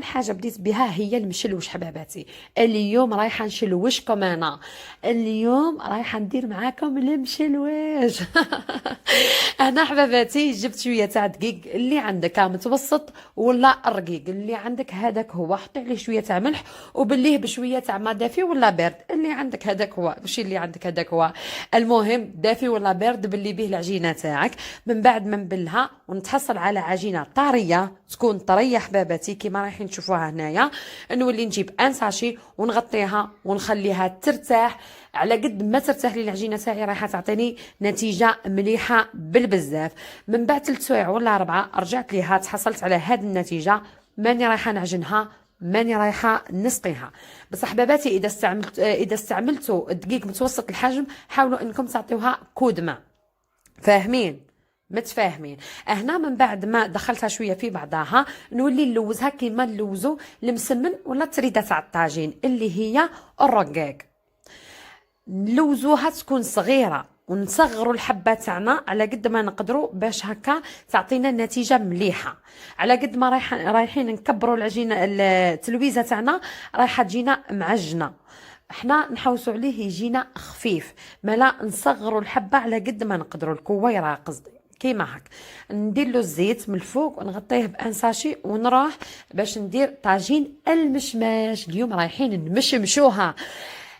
اول حاجه بديت بها هي المشلوش حباباتي. اليوم رايحه نشلوشكم انا. اليوم رايحه ندير معاكم المشلوش. انا حباباتي جبت شويه تاع دقيق اللي عندك متوسط ولا رقيق، اللي عندك هذاك هو. حطي عليه شويه تاع ملح وبليه بشويه تاع ما دافي ولا بارد، اللي عندك هذاك هو. ماشي اللي عندك هذاك هو، المهم دافي ولا بارد بلي به العجينه تاعك. من بعد ما نبلها ونتحصل على عجينه طريه، تكون طريه حباباتي كيما رايحين تشوفوها هنايا. نولي نجيب ان ساشي ونغطيها ونخليها ترتاح. على قد ما ترتاح لي العجينه تاعي رايحه تعطيني نتيجه مليحه بالبزاف. من بعد 3 سوايع ولا 4 رجعت ليها تحصلت على هذه النتيجه. ماني رايحه نعجنها، ماني رايحه نسقيها. بس حباباتي اذا استعملتوا الدقيق متوسط الحجم حاولوا انكم تعطيوها كود ماء. فاهمين؟ متفاهمين؟ هنا من بعد ما دخلتها شويه في بعضها نولي نلوزها كيما نلوزو المسمن ولا التريده تاع الطاجين اللي هي الرقاق. نلوزوها تكون صغيره ونصغروا الحبه تاعنا على قد ما نقدروا باش هكا تعطينا نتيجه مليحه. على قد ما رايحين نكبروا العجينه التلويزه تاعنا رايحه تجينا معجنه. احنا نحوسوا عليه يجينا خفيف، ملا نصغروا الحبه على قد ما نقدروا، الكويره قصدي كيما هك. ندير له الزيت من الفوق ونغطيه بان ساشي ونروح باش ندير طاجين المشماش. اليوم رايحين نمشمشوها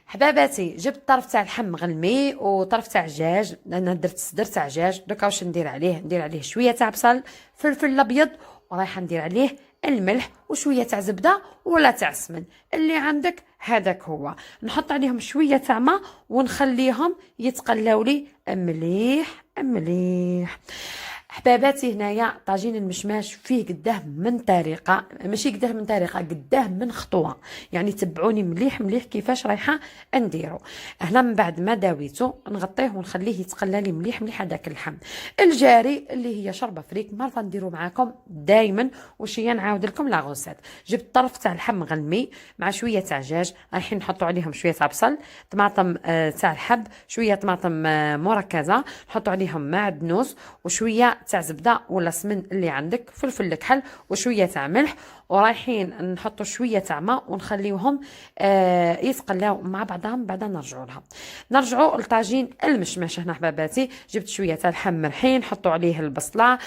حباباتي. جبت طرف تاع اللحم مغلمي وطرف تاع الدجاج، انا درت صدر تاع الدجاج. دوكا واش ندير عليه؟ ندير عليه شويه تاع بصل، فلفل الابيض، ورايحه ندير عليه الملح وشويه تاع زبده ولا تاع سمن، اللي عندك هذاك هو. نحط عليهم شويه تاع ماء ونخليهم يتقلاو لي مليح مليح. حباباتي هنايا طاجين المشماش فيه قداه من طريقه، ماشي قداه من طريقه، قداه من خطوه. يعني تبعوني مليح مليح كيفاش رايحه نديرو. هنا من بعد ما داويتو نغطيه ونخليه يتقلى لي مليح مليح هذاك اللحم. الجاري اللي هي شوربه فريك مره نديرو معاكم دائما. واش هي نعاود لكم لا غوسات. جبت طرف تاع اللحم مغلمي مع شويه تاع دجاج، رايحين نحطوا عليهم شويه تاع بصل، طماطم تاع الحب، شويه طماطم مركزه، نحطوا عليهم معدنوس وشويه تاع زبده ولا سمن اللي عندك، فلفل الكحل وشويه تاع ملح. ورايحين نحطوا شويه تاع ماء ونخليوهم يتقلاو مع بعضهم. بعدا نرجعوا لطاجين المشماش. هنا حباباتي جبت شويه تاع اللحم مرحين، نحطوا عليه البصله،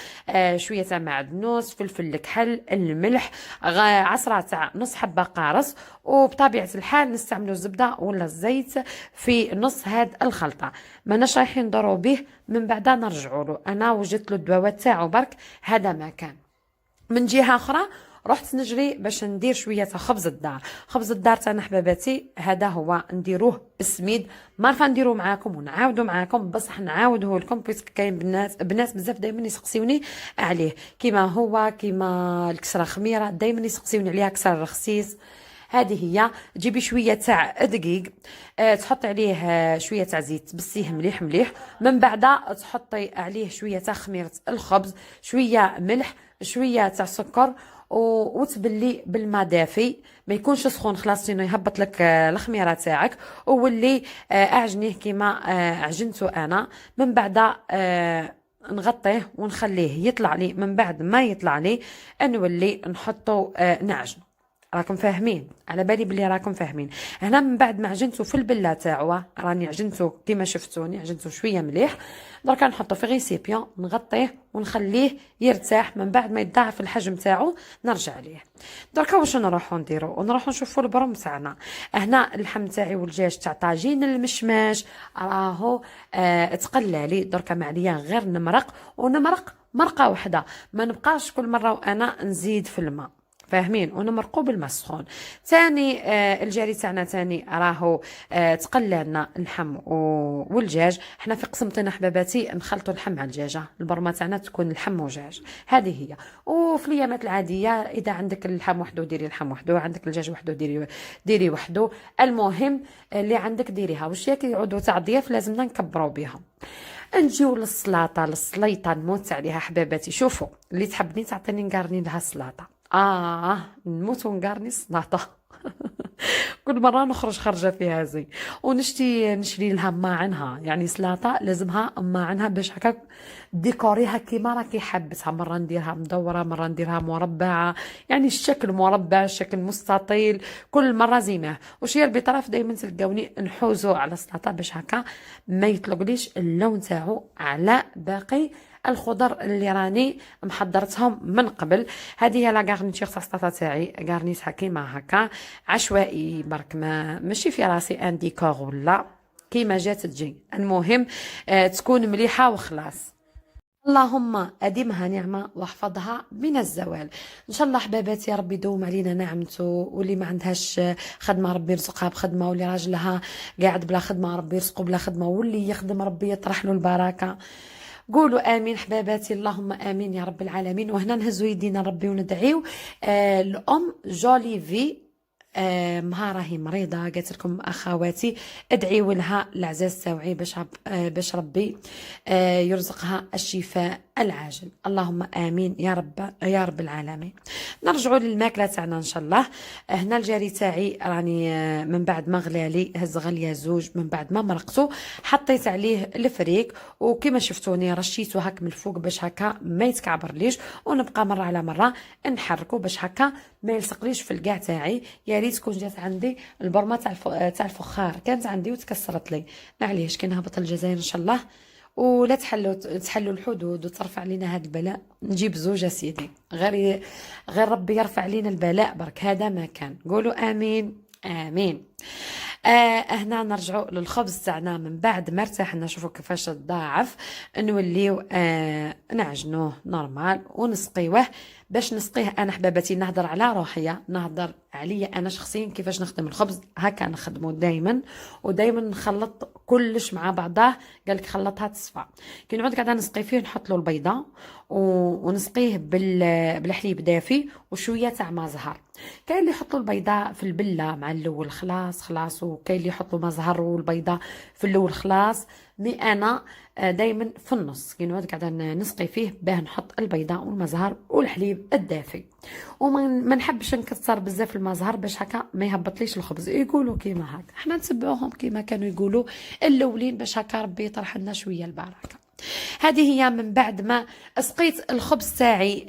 شويه تاع معدنوس، فلفل الكحل، الملح، عصره تاع نص حبه قارص. وبطبيعه الحال نستعملوا الزبده ولا الزيت في نص هاد الخلطه. ماناش رايحين ندورو به. من بعد نرجعوا له. انا وجدت له الدواوات تاعو برك هذا ما كان. من جهه اخرى رحت نجري باش ندير شويه تاع خبز الدار. خبز الدار تاعنا حباباتي هذا هو نديروه بالسميد. ما عرفه نديرو معاكم ونعاودوا معاكم، بصح نعاودوه لكم بيسك كاين بنات بزاف دائما يسقسيوني عليه. كيما هو كيما الكسره خميره دائما يسقسيوني عليها كسر رخصيص. هذه هي. تجيبي شويه تاع دقيق، تحطي عليه شويه تاع زيت، تبسيه مليح مليح. من بعد تحطي عليه شويه تاع خميره الخبز، شويه ملح، شويه تاع سكر، وتبلي بالماء دافي ما يكونش سخون خلاص سينو يهبط لك الخميره تاعك. وولي اعجنيه كيما عجنته انا. من بعد نغطيه ونخليه يطلع لي. من بعد ما يطلع لي نولي نحطه نعجن. راكم فاهمين؟ على بالي بلي راكم فاهمين. هنا من بعد ما عجنتو في البله تاعو، راني عجنتو كيما شفتوني عجنتو شويه مليح. دركا نحطو في غيسيبيون نغطيه ونخليه يرتاح. من بعد ما يضاعف الحجم تاعو نرجع ليه. دركا واش نروحو نديرو؟ ونروحو نشوفو البرم تاعنا. هنا اللحم تاعي والدجاج تاع طاجين المشماش راهو تقلى لي. دركا ما عليا غير نمرق، ونمرق مرقه واحده، ما نبقاش كل مره وانا نزيد في الماء. فاهمين؟ ونمرقوا بالماء السخون. ثاني الجاري تاعنا ثاني راهو تقلى لنا اللحم والدجاج. حنا في قسمتنا حباباتي نخلطوا اللحم مع الدجاجه. البرمه تاعنا تكون اللحم ودجاج، هذه هي. وفي الايامات العاديه اذا عندك اللحم وحده ديري اللحم وحده، عندك الدجاج وحده ديري وحده. المهم اللي عندك ديريها. واش ياك يعودوا تاع ضياف لازمنا نكبروا بها. نجيو للسلطه للسليطه نموت عليها حباباتي. شوفوا اللي تحبني تعطيني نقارني لها السلطه. نموت ونقارني السلطه. كل مرة نخرج خرجة فيها زي، نشري لها ماعنها، يعني سلاطة لازمها ماعنها باش هكا ديكوريها كيما راكي حابتها، مرة نديرها مدورة، مرة نديرها مربعة، يعني الشكل مربع، الشكل مستطيل، كل مرة زينة. وشي البطراف دايما تلقاوني نحوزو على السلاطة باش هكا ما يطلقليش اللون تاعو على باقي الخضر اللي راني محضرتهم من قبل. هذه هي لا غارنيتور تاع السلطه تاعي، غارنيتها كيما هكا عشوائي برك، ما ماشي في راسي ان ديكور ولا كيما جات تجي، المهم تكون مليحه وخلاص. اللهم ادمها نعمه واحفظها من الزوال. ان شاء الله حباباتي، يا ربي يدوم علينا نعمته، واللي ما عندهاش خدمه ربي يرزقها بخدمه، واللي راجلها قاعد بلا خدمه ربي يرزقه بلا خدمه، واللي يخدم ربي يطرح له البركه. قولوا امين حباباتي، اللهم امين يا رب العالمين. وهنا نهزو يدينا ربي وندعيو الام جوليفي، مها راهي مريضة، قالت لكم أخواتي ادعيوا لها العزاز تاوعي باش ربي يرزقها الشفاء العاجل. اللهم آمين يا رب يا رب العالمين. نرجعوا للماكلة تاعنا إن شاء الله. هنا الجاري تاعي راني من بعد ما غلالي هز غلية زوج، من بعد ما مرقته حطيت عليه الفريك، وكما شفتوني رشيته هك من الفوق باش هكا ما يتكعبر ليش، ونبقى مرة على مرة نحركه باش هكا ما يلصقليش في الكاع تاعي. يا ريت تكون جات عندي البرمه تاع الفخار، كانت عندي وتكسرت لي، معليش كي نهبط الجزائر ان شاء الله ولا تحلوا الحدود وترفع علينا هذا البلاء، نجيب زوج سيدي، غير ربي يرفع علينا البلاء برك، هذا ما كان. قولوا امين امين. هنا نرجعوا للخبز تاعنا من بعد ما ارتاحنا، نشوفوا كيفاش تضاعف، نوليو نعجنوه نورمال ونسقيوه. باش نسقيه انا حباباتي نهضر على روحيا، نهضر عليا انا شخصيا كيفاش نخدم الخبز، هكا نخدمه دائما، ودائما نخلط كلش مع بعضاه. قالك خلطها تصفى، كي نعود قاعده نسقي فيه نحط له البيضه ونسقيه بالحليب دافي وشويه تاع ما زهر. كاين اللي يحطوا البيضه في البله مع الاول خلاص، وكاين اللي يحطوا ما زهر والبيضه في الاول خلاص. مي انا دائما في النص، كي نعود قاعده نسقي فيه باه نحط البيضه والمزهر والحليب الدافي، وما نحبش نكثر بزاف المزهر باش هكا ما يهبطليش الخبز. يقولوا كيما هكا، حنا نتبعوهم كيما كانوا يقولوا الاولين باش هكا ربي يطرح لنا شويه البركه. هذه هي من بعد ما سقيت الخبز تاعي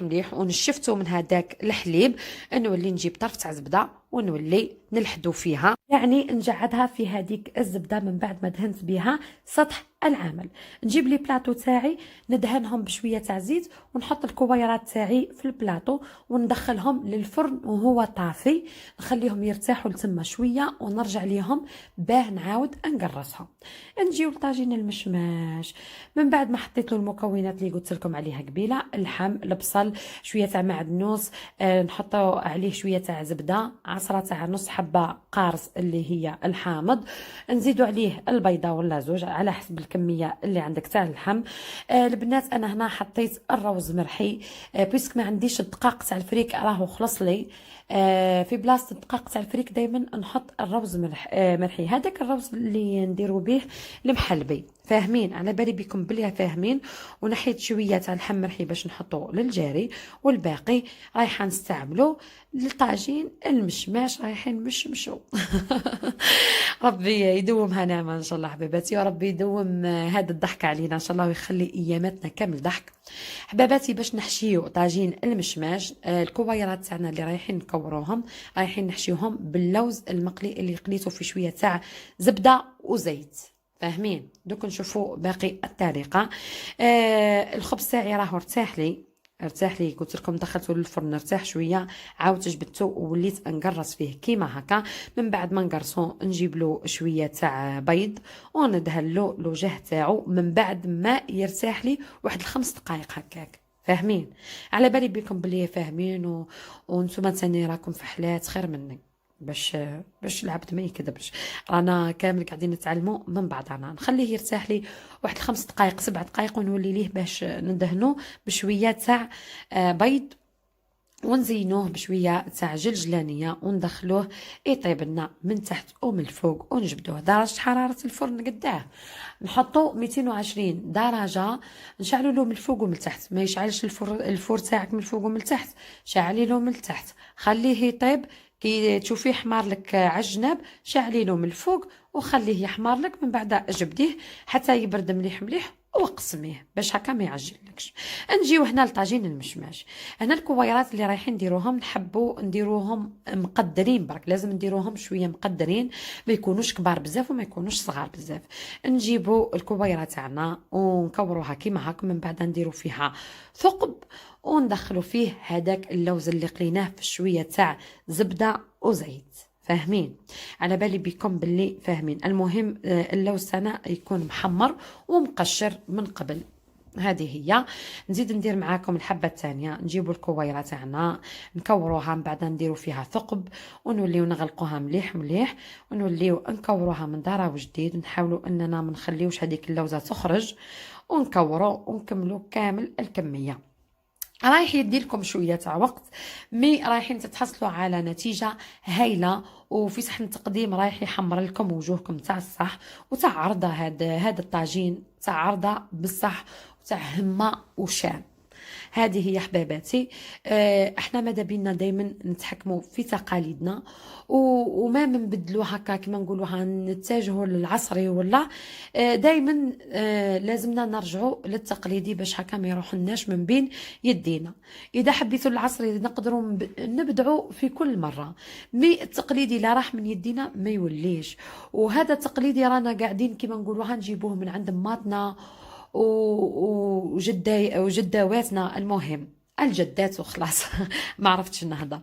مليح ونشفته من هذاك الحليب، نولي نجيب طرف تاع زبده ونولي نلحدو فيها، يعني نجعدها في هذيك الزبده من بعد ما دهنت بها سطح العمل. نجيب لي بلاطو تاعي ندهنهم بشويه تاع زيت، ونحط الكويرات تاعي في البلاطو وندخلهم للفرن وهو طافي، نخليهم يرتاحوا لتما شويه ونرجع ليهم باه نعاود نقرصهم. نجيو لطاجين المشماش من بعد ما حطيت له المكونات اللي قلت لكم عليها قبيله، اللحم، البصل، شويه تاع معدنوس، نحطو عليه شويه تاع زبده، عصره تاع نص حبه قارص اللي هي الحامض، نزيدو عليه البيضه ولا زوج على حسب الكميه اللي عندك تاع اللحم. البنات انا هنا حطيت الروز مرحي، بيسك ما عنديش الدقاق تاع الفريك راهو خلص لي، في بلاصه الدقاق تاع الفريك دائما نحط الروز مرحي، هذاك الروز اللي نديرو به المحلبي، فاهمين؟ على بالي بكم بلي فاهمين. ونحيت شويه تاع اللحم مرحي باش نحطو للجاري، والباقي رايحه نستعملو للطاجين المشماش، رايحين مشمشو. ربي يدومها نعمه ان شاء الله حبيباتي، وربي يدوم هذا الضحك علينا ان شاء الله، ويخلي اياماتنا كامل ضحك. حباباتي باش نحشيو طاجين المشماش، الكويرات تاعنا اللي رايحين نكوروهم رايحين نحشيوهم باللوز المقلي اللي قليته في شويه تاع زبده وزيت، فاهمين؟ دوك نشوفوا باقي الطريقه. الخبز تاعي راهو ارتاح لي قلت لكم دخلته للفرن ارتاح شويه، عاودت جبدته ووليت نقرص فيه كيما هكا. من بعد ما نقرصو نجيب له شويه تاع بيض وندهن له الوجه تاعو، من بعد ما يرتاح لي واحد 5 دقائق هكاك، فاهمين؟ على بالي بكم بلي فاهمين وانتم ثاني راكم في حالات خير مني، باش العبد ما يكذبش، رانا كامل قاعدين نتعلموا من بعضنا. نخليه يرتاح لي واحد 5 دقائق 7 دقائق ونولي ليه باش ندهنو بشويه تاع بيض ونزينوه بشويه تاع جلجلانيه وندخلوه يطيب لنا من تحت ومن الفوق، ونجبدوه درجه حراره الفرن قداه نحطو 220 درجه، نشعلوا له من الفوق ومن التحت، ما يشعلش الفور تاعك من الفوق ومن التحت، شعلي له من التحت خليه يطيب. كي تشوفيه حمار لك عالجناب شعلي له من الفوق وخليه يحمر لك، من بعد جبديه حتى يبرد مليح مليح وقسميه باش هكا ما يعجلكش. نجيو هنا لطاجين المشماش. هنا الكويرات اللي رايحين نديروهم نحبوا نديروهم مقدرين برك، لازم نديروهم شويه مقدرين، ما يكونوش كبار بزاف وما يكونوش صغار بزاف. نجيبوا الكويره تاعنا ونكوروها كيما هاك، من بعد نديروا فيها ثقب وندخلوا فيه هذاك اللوز اللي قليناه في شويه تاع زبده وزيت. فاهمين؟ على بالي بكم باللي فاهمين. المهم اللوز تاعنا يكون محمر ومقشر من قبل. هذه هي. نزيد ندير معاكم الحبه الثانيه. نجيبوا الكويره تاعنا نكوروها، من بعد نديروا فيها ثقب ونوليو نغلقوها مليح مليح، ونوليو نكوروها من دارا وجديد. نحاولوا اننا ما نخليوش هذيك اللوزه تخرج، ونكوروا ونكملوا كامل الكميه. رايح يديلكم شويه تاع وقت، مي رايحين تتحصلوا على نتيجه هايله، وفي صحن التقديم رايح يحمر لكم وجوهكم تاع الصح وتاع عرضه. هذا الطاجين تاع عرضه بالصح وتاع همه وشام. هذه هي حباباتي. احنا ماذا بينا دائما نتحكموا في تقاليدنا وما نبدلوا هكا كما نقولوها نتجهوا للعصري ولا. دائما لازمنا نرجعوا للتقليدي باش هكا ما يروحلناش من بين يدينا. اذا حبيتوا العصري نقدروا نبدعوا في كل مره، مي التقليدي لا راح من يدينا ما يوليش. وهذا التقليدي رانا قاعدين كما نقولوها نجيبوه من عند ماتنا وجداواتنا، المهم الجدات وخلاص. ما عرفتش النهضه.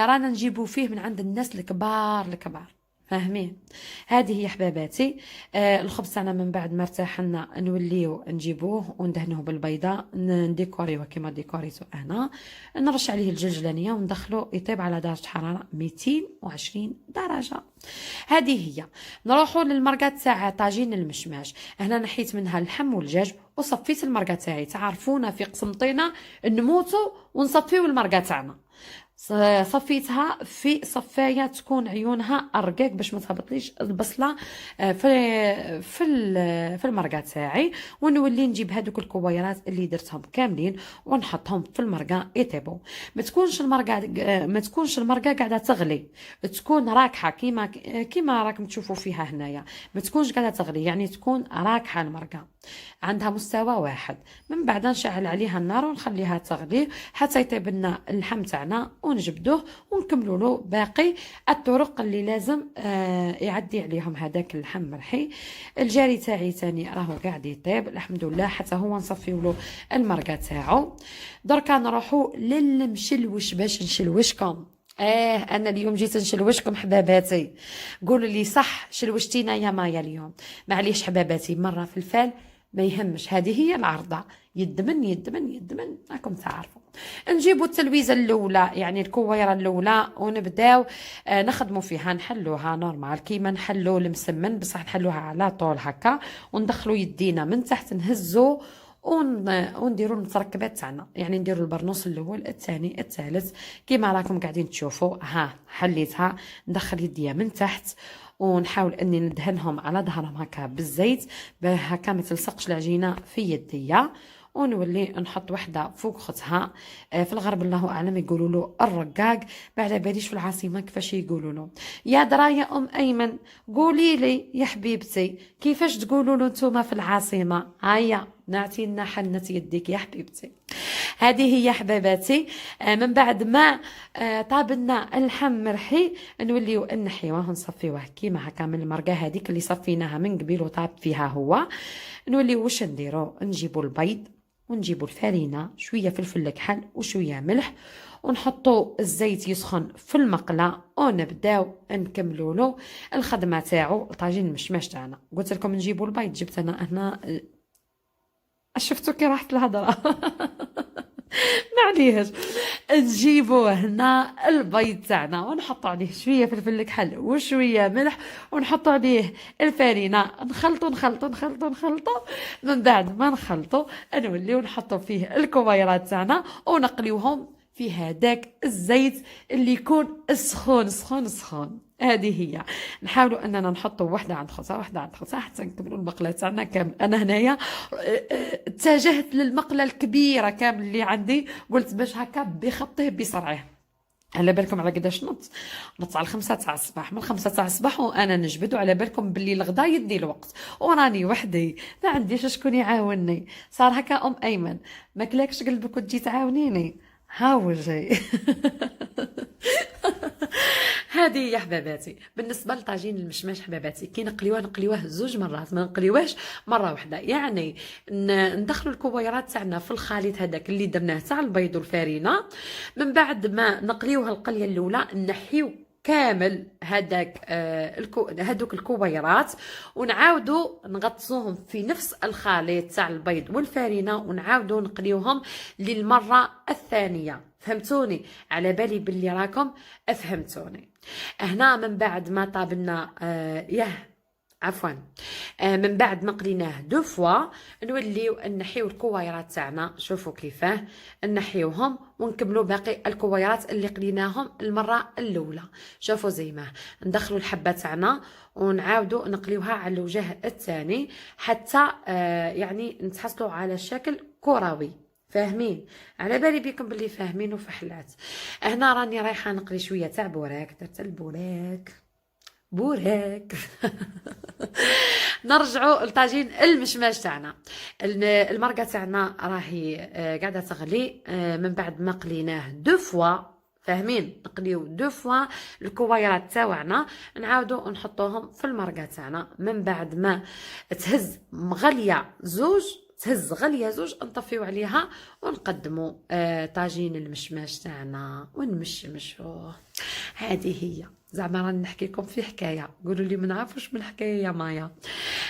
رانا نجيبو فيه من عند الناس الكبار الكبار. فاهمين؟ هذه هي حباباتي. الخبز تاعنا من بعد ما ارتاحنا نوليو نجيبوه وندهنوه بالبيضاء، نديكوريوه كما ديكوريتو انا، نرش عليه الجلجلانيه وندخلو يطيب على درجه حراره 220 درجه. هذه هي. نروحوا للمرقه تاع طاجين المشماش. هنا نحيت منها اللحم والدجاج وصفيت المرقه تاعي. تعرفونا في قسمطينه نموتوا ونصفيو المرقه تاعنا. صفيتها في صفايه تكون عيونها رقاق باش ما تهبطليش البصله في المرقه تاعي، ونولي نجيب هذوك الكويرات اللي درتهم كاملين ونحطهم في المرقه يطيبوا. ما تكونش المرقه قاعده تغلي، تكون راكحه كيما راكم تشوفوا فيها هنايا. ما تكونش قاعده تغلي، يعني تكون راكحه المرقه عندها مستوى واحد. من بعد نشعل عليها النار ونخليها تغلي حتى يطيب لنا اللحم تاعنا ونجبدوه ونكملوا له باقي الطرق اللي لازم يعدي عليهم هذاك اللحم مرحي. الجاري تاعي ثاني راهو قاعد يطيب الحمد لله، حتى هو نصفيو له المرقه تاعو. دركا نروحوا للمشلوش باش نشلوشكم. انا اليوم جيت نشلوشكم حباباتي. قولوا لي صح شلوشتينا يا مايا اليوم؟ معليش حباباتي، مره في الفال ما يهمش. هذه هي العرضه، يدمن يدمن يدمن راكم تعرفوا. نجيبوا التلويزه الاولى يعني الكويره الاولى ونبداو نخدموا فيها، نحلوها نورمال كيما نحلوا المسمن، بصح نحلوها على طول هكا وندخلوا يدينا من تحت نهزوا ونديروا المتركبات تاعنا، يعني نديروا البرنوس الاول الثاني الثالث كيما راكم قاعدين تشوفوا. ها حليتها، ندخل يديا من تحت ونحاول اني ندهنهم على ظهرهم هكا بالزيت هكا ما تلصقش العجينه في يديا، ونولي نحط وحده فوق اختها. في الغرب الله اعلم يقولوا له الرقاق، بعد باليش في العاصمه كيفاش يقولوا له. يا درا يا ام ايمن قولي لي يا حبيبتي كيفاش تقولوا له نتوما في العاصمه؟ هيا نعطي لنا حنة يديك يا حبيبتي. هذه هي حباباتي. من بعد ما طابلنا اللحم مرحي نوليو نحيوه ونصفيوه كيما هكا من المرقه هذيك اللي صفيناها من قبل وطاب فيها هو. نوليو واش نديرو؟ نجيبوا البيض ونجيبوا الفرينه، شويه فلفل كحل وشويه ملح، ونحطوا الزيت يسخن في المقله ونبداو نكملوا له الخدمه تاعو طاجين المشماش تاعنا. قلت لكم نجيبوا البيض، جبت انا هنا شفتوا كي راحت الهضره. معليهش. نجيبوا هنا البيض تاعنا ونحطوا عليه شويه فلفل كحل وشويه ملح ونحطوا عليه الفرينه، نخلطوا نخلطوا نخلطوا نخلطوا. من بعد ما نخلطوا نوليو نحطوا فيه الكويرات تاعنا ونقليوهم فيه هذاك الزيت اللي يكون سخون سخون سخون. هذه هي. نحاولوا اننا نحطوا وحده عند خصها وحده عند خصها حتى نكملوا المقله تاعنا كامل. انا هنايا اتجهت للمقله الكبيره كامل اللي عندي، قلت باش هكا بخطيه بسرعه. على بالكم على قداش نط على 5 تاع الصباح، من 5 تاع الصباح وانا نجبد، وعلى بالكم باللي الغدا يدي الوقت وراني وحدي ما عنديش شكون يعاونني. صار هكا ايمن ما كلاكش قلبك وتجي تعاونيني، هاوجي. هذه هي حباباتي بالنسبه لطاجين المشماش. حباباتي كي نقليوه 2 مرات، ما نقليوهش مره واحده. يعني ندخلوا الكويرات تاعنا في الخليط هذاك اللي درناه تاع البيض والفارينه، من بعد ما نقليوها القليه الاولى نحيو كامل هذوك الكويرات، ونعاودوا نغطسوهم في نفس الخليط تاع البيض والفارينه، ونعاودوا نقليوهم للمره الثانيه. فهمتوني؟ على بالي باللي راكم فهمتوني. هنا من بعد ما طابلنا من بعد ما قليناه 2 فوا نوليو نحيو الكويرات تاعنا. شوفوا كيفاه نحيوهم ونكملوا باقي الكويرات اللي قليناهم المره الاولى. شوفوا زي ما ندخلوا الحبه تاعنا ونعاودوا نقليوها على الوجه الثاني حتى يعني نتحصلوا على شكل كروي. فاهمين؟ على بالي بكم باللي فاهمين وفحلات. هنا راني رايحه نقلي شويه تاع بوراك. درت البوراك نرجعوا لطاجين المشماش تاعنا. المرقه تاعنا راهي قاعده تغلي من بعد ما قليناه 2 فوا. فاهمين؟ نقليو 2 فوا الكويرات تاعنا، نعاودوا نحطوهم في المرقه تاعنا. من بعد ما تهز غليه زوج نطفيو عليها ونقدموا طاجين المشماش تاعنا ونمشمشوه. هذه هي. زعما راني نحكي لكم في حكايه، قولوا لي ما نعرفوش من حكايه يا مايا.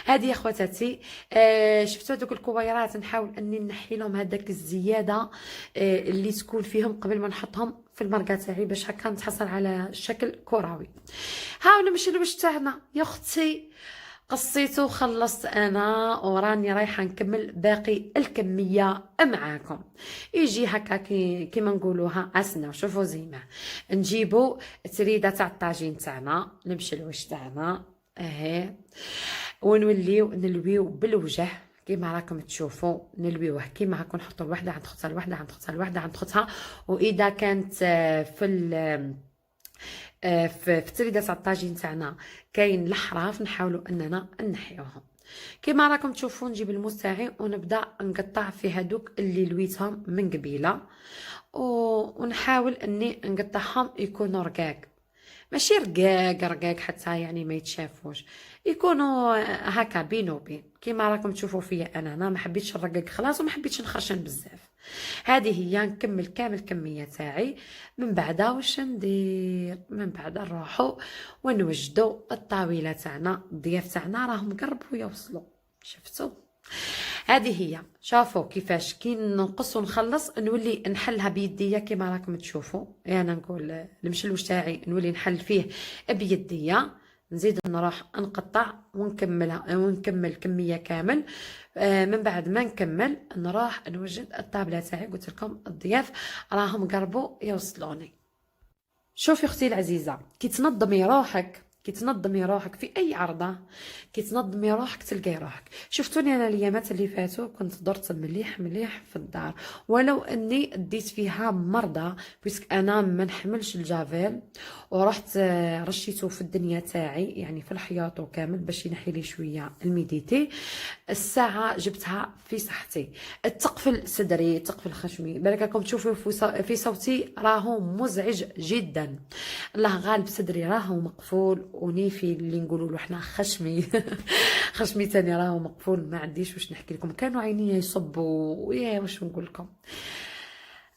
هذه يا خواتاتي شفتوا هذوك الكويرات، نحاول اني نحي لهم هذاك الزياده اللي تكون فيهم قبل ما نحطهم في المرقه تاعي باش هكا نتحصل على شكل كروي. هاو نمشي للوش تاعنا يا اختي. قصيته وخلصت انا وراني رايحه نكمل باقي الكميه معاكم. يجي هكا كيما نقولوها عسنا. شوفوا زي ما نجيبوا التريده تاع الطاجين تاعنا، نمشي للوش تاعنا ونوليو نلويو بالوجه كيما راكم تشوفوا. نلويوه كيما هاكا، نحطوا الوحده عند خطها الوحده عند خطها الوحده عند خطها. واذا كانت في التريده تاع الطاجين تاعنا كاين الحراف نحاولوا اننا نحيوهم كيما راكم تشوفوا. نجيب الموس تاعي ونبدا نقطع في هذوك اللي لويتهم من قبيله، ونحاول اني نقطعهم يكونوا رقاق، ماشي رقاق حتى يعني ما يتشافوش، يكونوا هكا بين وبين كيما راكم تشوفوا فيا. انا ما حبيتش نرقق خلاص وما حبيتش نخشن بزاف. هذه هي. نكمل كامل الكميه تاعي. من بعد واش ندير؟ من بعد نروحوا ونوجدوا الطاوله تاعنا. الضياف تاعنا راهم قربوا يوصلوا. شفتوا؟ هذه هي. شافوا كيفاش كي نقص ونخلص نولي نحلها بيديا كيما راكم تشوفوا. انا نقول المشلوش تاعي نولي نحل فيه بيديا، نزيد نروح نقطع ونكمل كميه كامل. من بعد ما نكمل نروح نوجد الطابله تاعي. قلت لكم الضياف راهم قربوا يوصلوني. شوفي اختي العزيزه، كي تنظمي روحك في اي عرضه، كي تنظمي روحك تلقاي روحك. شفتوني انا الايامات اللي فاتوا كنت درت مليح في الدار، ولو اني ديت فيها مرضى بيسك انا ما نحملش الجافيل، ورحت رشيته في الدنيا تاعي يعني في الحياط وكامل باش ينحي لي شويه الميديتي. الساعه جبتها في صحتي، تقفل صدري تقفل خشمي. بالك راكم تشوفوا في صوتي راهو مزعج جدا. الله غالب صدري راهو مقفول، ونيفي اللي نقولوا له حنا خشمي خشمي تاني راهو مقفول. ما عنديش واش نحكي لكم، كانوا عيني يصبوا يا واش نقول لكم.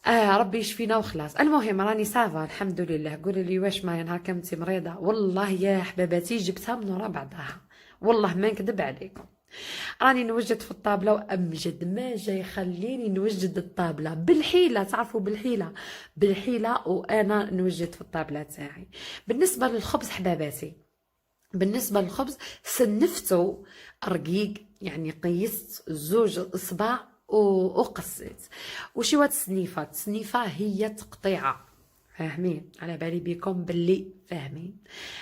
ربي يشفينا وخلاص. المهم راني صافا الحمد لله. قولوا لي واش ما نهار كنتي مريضه؟ والله يا حباباتي جبتها من ورا بعضها، والله ما نكذب عليكم. راني نوجد في الطابله وامجد ما جاي يخليني نوجد الطابله بالحيله. تعرفوا بالحيله وانا نوجد في الطابله تاعي. بالنسبه للخبز حباباتي، بالنسبه للخبز سنفته رقيق، يعني قيست 2 اصبع وقصيت. وشي وهاد السنيفه، السنيفه هي تقطيعه، فاهمين؟ على بالي بكم باللي فاهمين.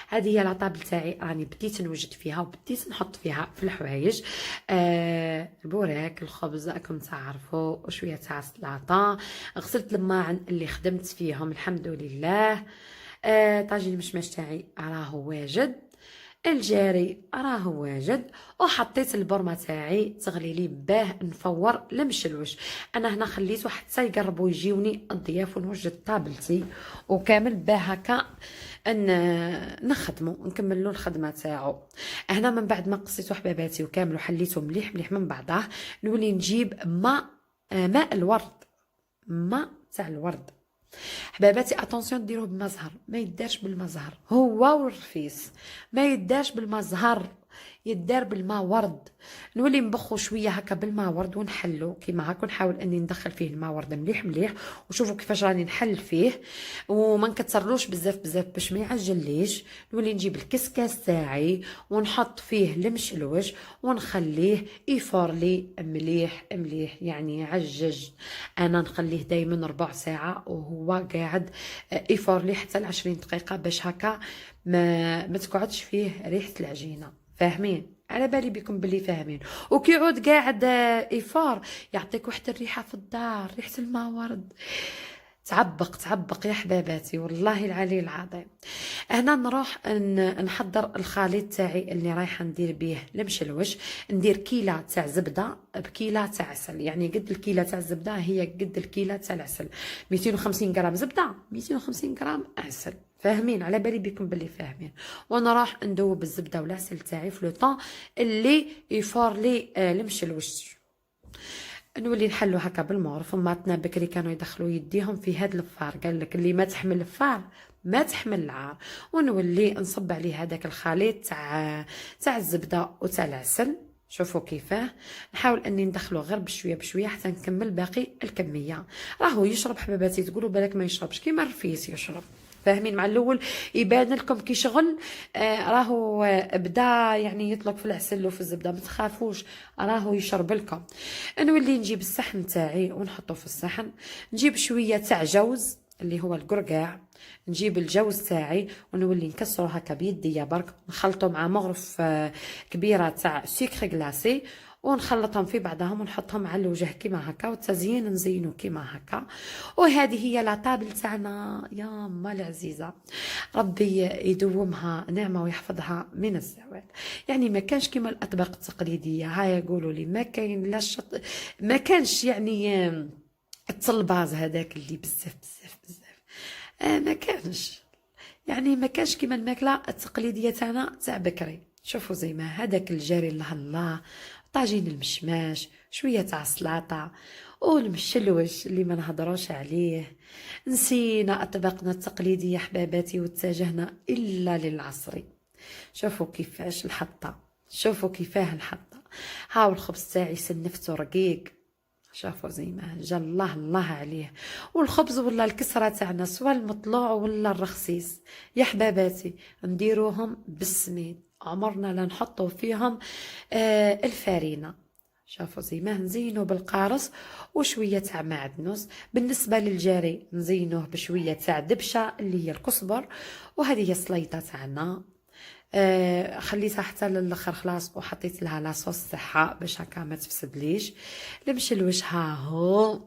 هذه هي لاطابل تاعي، راني بديت نوجد فيها وبديت نحط فيها في الحوايج البوراك، الخبز راكم تعرفوا، وشويه تاع السلطه. غسلت الماعن اللي خدمت فيهم الحمد لله. طاجين المشماش تاعي راهو واجد، الجاري راهو واجد، وحطيت البرمه تاعي تغلي لي باه نفور المشلوش. انا هنا خليته حتى يقربوا يجيوني الضياف ونوجد طابلتي وكامل باه هكا نخدمو نكملو الخدمه تاعو. هنا من بعد ما قصيتو حباباتي وكامل وحليته مليح مليح من بعضه، نولي نجيب ماء الورد، ماء تاع الورد. حباباتي اتونسيون ديروه بالماء زهر، ما يدارش بالماء زهر، هو والرفيس ما يدارش بالماء زهر، يدار بالماء ورد. نولي نبخو شويه هكا بالماء ورد ونحلو كيما هكا، نحاول اني ندخل فيه الماء ورد مليح مليح، وشوفوا كيفاش راني نحل فيه وما نكثرلوش بزاف بزاف باش ما يعجليش. نولي نجيب الكسكاس تاعي ونحط فيه المشلوش ونخليه يفورلي مليح مليح، يعني يعجج. انا نخليه دائما ربع ساعه وهو قاعد يفورلي حتى 20 دقيقه باش هكا ما تقعدش فيه ريحه العجينه، فاهمين؟ على بالي بكم باللي فاهمين. وكيعود قاعد إفار يعطيك واحد الريحة في الدار، ريحة الماء ورد، تعبق يا حباباتي والله العلي العظيم. هنا نروح نحضر الخليط تاعي اللي رايحه ندير به المشلوش. ندير كيلة تاع زبده بكيلة تاع عسل، يعني قد الكيلة تاع الزبده هي قد الكيلة تاع العسل. 250 غرام زبده، 250 غرام عسل، فاهمين؟ على بالي بكم باللي فاهمين. وانا راح ندوب الزبده والعسل تاعي في لو طون اللي يفور لي المشلوش. نولي نحلو هكا بالمور. فماتنا بكري كانوا يدخلوا يديهم في هاد الفار، قال لك اللي ما تحمل الفار ما تحمل العار. ونولي نصب عليه هذاك الخليط تاع الزبده وتاع العسل. شوفوا كيفاه، نحاول اني ندخله غير بشويه بشويه حتى نكمل باقي الكميه. راهو يشرب حباباتي، تقولوا بالك ما يشربش كيما الرفيس يشرب، فاهمين؟ مع الاول يبان لكم كي شغل راهو بدا يعني يطلق في العسل وفي الزبده، ما تخافوش راهو يشرب لكم. نولي نجيب الصحن تاعي ونحطه في الصحن، نجيب شويه تاع جوز اللي هو القرقاع، نجيب الجوز تاعي ونولي نكسره هكا بيديا برك، نخلطه مع مغرف كبيره تاع سكر غلاسي ونخلطهم في بعضهم ونحطهم على الوجه كيما هكا، والتزيين نزينو كيما هكا. وهذه هي لاطابل تاعنا يا ما العزيزه، ربي يدومها نعمه ويحفظها من الزوال. يعني ما كانش كيما الاطباق التقليديه، هاي يقولوا لي ما كاين لا ما كانش يعني الطلباز هذاك اللي بزاف بزاف بزاف ما كانش، يعني ما كانش كيما الماكله التقليديه تاعنا تاع بكري. شوفوا زي ما هذاك الجاري الله الله، طاجين المشماش، شويه تاع السلطه، والمشلوش اللي ما نهضروش عليه. نسينا اطباقنا التقليديه حباباتي واتجهنا الا للعصري. شوفوا كيفاش الحطه، شوفوا كيفاه الحطه. هاو الخبز تاعي سنفته رقيق، شافوا زي ما جا الله الله عليه. والخبز ولا الكسره تاعنا سواء المطلوع ولا الرخصيص يا حباباتي نديروهم بالسميد، عمرنا لا نحطوا فيهم الفارينه. شافوا زي ما نزينو بالقارص وشويه تاع معدنوس. بالنسبه للجاري نزينوه بشويه تاع دبشه اللي هي الكزبر. وهذه هي السليطه تاعنا، خليتها حتى للاخر خلاص، وحطيت لها لاصوص تاعها باش هكا ما تفسدليش. المشلوش ها هو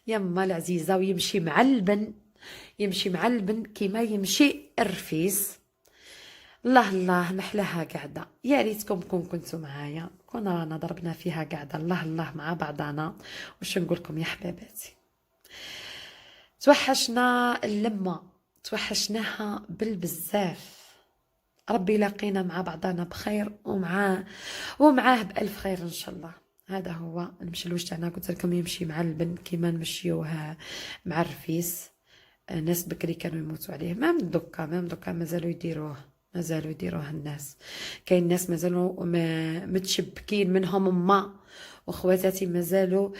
يما العزيزه، ويمشي معلبن، يمشي معلبن كيما يمشي الرفيس. الله الله محلاها قاعده، يا ريتكم كنتوا معايا، كنا رانا ضربنا فيها قاعده الله الله مع بعضنا. واش نقول لكم يا حباباتي، توحشنا اللمه، توحشناها بالبزاف. ربي يلاقينا مع بعضنا بخير ومعاه بألف خير ان شاء الله. هذا هو المشلوش تاعنا، قلت لكم يمشي مع اللبن كيما نمشيوه مع الرفيس. ناس بكري كانوا يموتوا عليه، مام دوكا مازالوا يديروه الناس. كاين ناس مازالوا متشبكين منهم ما وخواتاتي مازالوا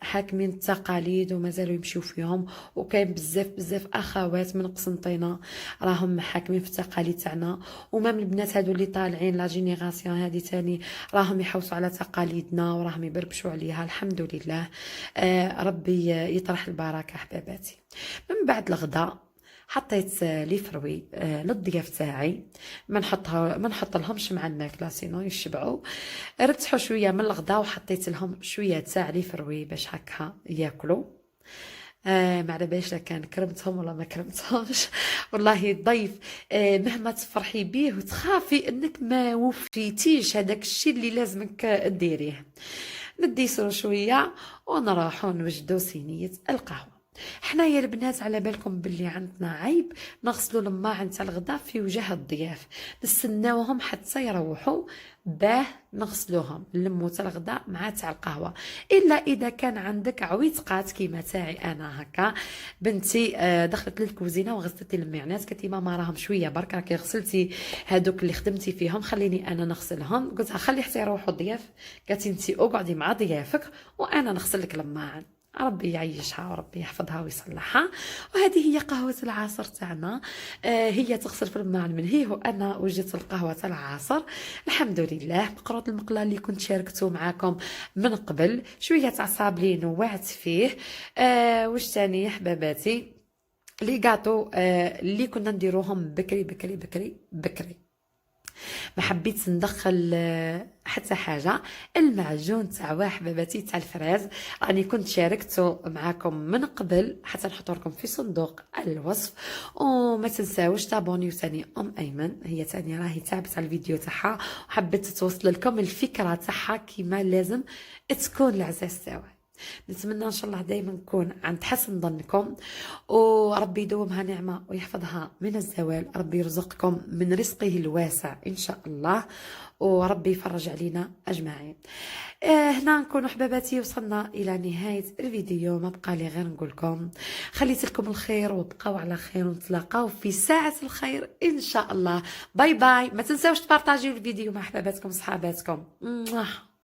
حاكمين التقاليد ومازالوا يمشيو فيهم، وكاين بزاف بزاف اخوات من قسنطينه راهم حاكمين في التقاليد تاعنا، ومام البنات هادو اللي طالعين لا جينيراسيون هادي تاني راهم يحوسوا على تقاليدنا وراهم يبربشوا عليها الحمد لله. ربي يطرح البركه حباباتي. من بعد الغداء حطيت لي فروي للضياف تاعي، ما نحط لهمش مع الماكله سينو يشبعوا. رتحوا شويه من الغداء وحطيت لهم شويه تاع لي فروي باش هكا ياكلوا. ما على باليش لا كان كرمتهم ولا ما كرمتهمش. والله الضيف مهما تفرحي بيه وتخافي انك ما وفيتيش هذاك الشيء اللي لازمك ديريه. نديسرو شويه ونروحو نوجدو صينيه القهوه. حنايا البنات على بالكم باللي عندنا عيب نغسلوا الماعن تاع الغداء في وجه الضياف، نستناوهم حتى يروحوا باه نغسلوهم نلمو تاع الغداء مع تاع القهوه. الا اذا كان عندك عويتقات كيما تاعي انا هكا، بنتي دخلت للكوزينه وغسلت المعانات، قالت لي ماما راهم شويه برك راكي غسلتي هادوك اللي خدمتي فيهم خليني انا نغسلهم. قلت لها خلي حتى يروحوا الضياف. قالت انت اقعدي مع ضيافك وانا نغسل لك الماعن. ربي يعيشها وربي يحفظها ويصلحها. وهذه هي قهوة العصر تاعنا. هي تغسل في الماعن من هي وأنا وجدت القهوة تاع العصر الحمد لله. مقروط المقلة اللي كنت شاركته معاكم من قبل، شوية تاع صابلين ووعت فيه. واش تاني يا حباباتي؟ لي غاتو اللي كنا نديروهم بكري بكري بكري بكري. ما حبيت ندخل حتى حاجه. المعجون تاع حباباتي تاع الفراز راني كنت شاركته معاكم من قبل حتى نحط لكم في صندوق الوصف. وما تنساوش تابونيو ثاني ايمن، هي ثاني راهي تعبت على الفيديو تاعها وحبيت توصل لكم الفكره تاعها كيما لازم تكون العزاز تاعها. نتمنى ان شاء الله دائما نكون عند حسن ظنكم، وربي يدومها نعمه ويحفظها من الزوال. ربي يرزقكم من رزقه الواسع ان شاء الله، وربي يفرج علينا اجمعين. هنا نكون حباباتي وصلنا الى نهايه الفيديو. ما بقى لي غير نقول لكم خليت لكم الخير وبقاو على خير، ونتلاقاو في ساعه الخير ان شاء الله. باي باي. ما تنساوش تبارطاجيو الفيديو مع حباباتكم وصحاباتكم.